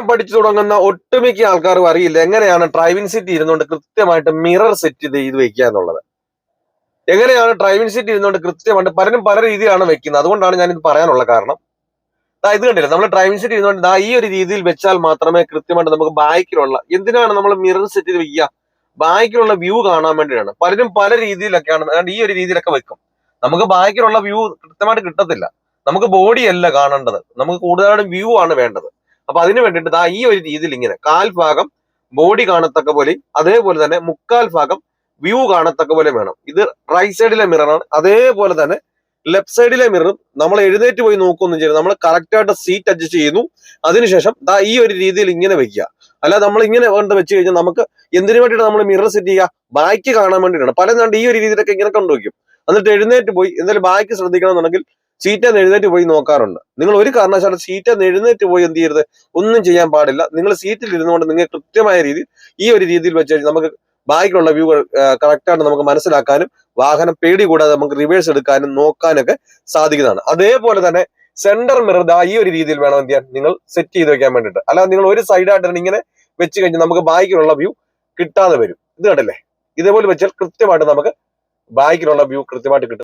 പഠിച്ചു തുടങ്ങുന്ന ഒട്ടുമിക്ക ആൾക്കാർക്കും അറിയില്ല എങ്ങനെയാണ് ഡ്രൈവിംഗ് സീറ്റ് ഇരുന്നുകൊണ്ട് കൃത്യമായിട്ട് മിറർ സെറ്റ് ചെയ്ത് വെക്കുക എന്നുള്ളത്. എങ്ങനെയാണ് ഡ്രൈവിംഗ് സീറ്റ് ഇരുന്നുകൊണ്ട് കൃത്യമായിട്ട് പലരും പല രീതിയിലാണ് വെക്കുന്നത്. അതുകൊണ്ടാണ് ഞാനിത് പറയാനുള്ള കാരണം. ഇത് കണ്ടില്ല, നമ്മൾ ഡ്രൈവിംഗ് സീറ്റ് ഇരുന്നുകൊണ്ട് ഈ ഒരു രീതിയിൽ വെച്ചാൽ മാത്രമേ കൃത്യമായിട്ട് നമുക്ക് ബാക്കിലുള്ള, എന്തിനാണ് നമ്മൾ മിറർ സെറ്റ് ചെയ്ത് വെക്കുക? ബാക്കിലുള്ള വ്യൂ കാണാൻ വേണ്ടിയാണ്. പലരും പല രീതിയിലൊക്കെയാണ് ഈ ഒരു രീതിയിലൊക്കെ വെക്കും. നമുക്ക് ബാക്കിലുള്ള വ്യൂ കൃത്യമായിട്ട് കിട്ടത്തില്ല. നമുക്ക് ബോഡി അല്ല കാണേണ്ടത്, നമുക്ക് കൂടുതലായിട്ടും വ്യൂ ആണ് വേണ്ടത്. അപ്പൊ അതിന് വേണ്ടിയിട്ട് ഈ ഒരു രീതിയിൽ ഇങ്ങനെ കാൽഭാഗം ബോഡി കാണത്തക്ക പോലെ, അതേപോലെ തന്നെ മുക്കാൽ ഭാഗം വ്യൂ കാണത്തക്ക പോലെ വേണം. ഇത് റൈറ്റ് സൈഡിലെ മിററാണ്. അതേപോലെ തന്നെ ലെഫ്റ്റ് സൈഡിലെ മിററും നമ്മൾ എഴുന്നേറ്റ് പോയി നോക്കുകയൊന്നും ചെയ്യരുത്. നമ്മൾ കറക്റ്റ് ആയിട്ട് സീറ്റ് അഡ്ജസ്റ്റ് ചെയ്യുന്നു. അതിനുശേഷം ഈ ഒരു രീതിയിൽ ഇങ്ങനെ വെക്കുക. അല്ല നമ്മൾ ഇങ്ങനെ കൊണ്ട് വെച്ച് കഴിഞ്ഞാൽ നമുക്ക് എന്തിനു വേണ്ടിയിട്ട് നമ്മൾ മിറർ സെറ്റ് ചെയ്യുക? ബാക്ക് കാണാൻ വേണ്ടിയിട്ടാണ്. പലരും ഈ ഒരു രീതിയിലൊക്കെ ഇങ്ങനെ കൊണ്ടുവയ്ക്കും. എന്നിട്ട് എഴുന്നേറ്റ് പോയി എന്തായാലും ബാക്ക് ശ്രദ്ധിക്കണം എന്നുണ്ടെങ്കിൽ സീറ്റ് എഴുന്നേറ്റ് പോയി നോക്കാറുണ്ട്. നിങ്ങൾ ഒരു കാരണവശാലും സീറ്റ് എഴുന്നേറ്റ് പോയി എന്ത് ചെയ്യരുത്, ഒന്നും ചെയ്യാൻ പാടില്ല. നിങ്ങൾ സീറ്റിൽ ഇരുന്നുകൊണ്ട് നിങ്ങൾ കൃത്യമായ രീതിയിൽ ഈ ഒരു രീതിയിൽ വെച്ച് കഴിഞ്ഞാൽ നമുക്ക് ബാക്കിലുള്ള വ്യൂ കറക്റ്റായിട്ട് നമുക്ക് മനസ്സിലാക്കാനും വാഹനം പേടി കൂടാതെ നമുക്ക് റിവേഴ്സ് എടുക്കാനും നോക്കാനൊക്കെ സാധിക്കുന്നതാണ്. അതേപോലെ തന്നെ സെന്റർ മിറർ ഈ ഒരു രീതിയിൽ വേണം എന്ത് ചെയ്യാൻ, നിങ്ങൾ സെറ്റ് ചെയ്ത് വെക്കാൻ വേണ്ടിയിട്ട്. അല്ലാതെ നിങ്ങൾ ഒരു സൈഡായിട്ട് ഇങ്ങനെ വെച്ച് കഴിഞ്ഞാൽ നമുക്ക് ബാക്കിലുള്ള വ്യൂ കിട്ടാതെ വരും. ഇത് കണ്ടല്ലേ, ഇതേപോലെ വെച്ചാൽ കൃത്യമായിട്ട് നമുക്ക് ബാക്കിലുള്ള വ്യൂ കൃത്യമായിട്ട് കിട്ടും.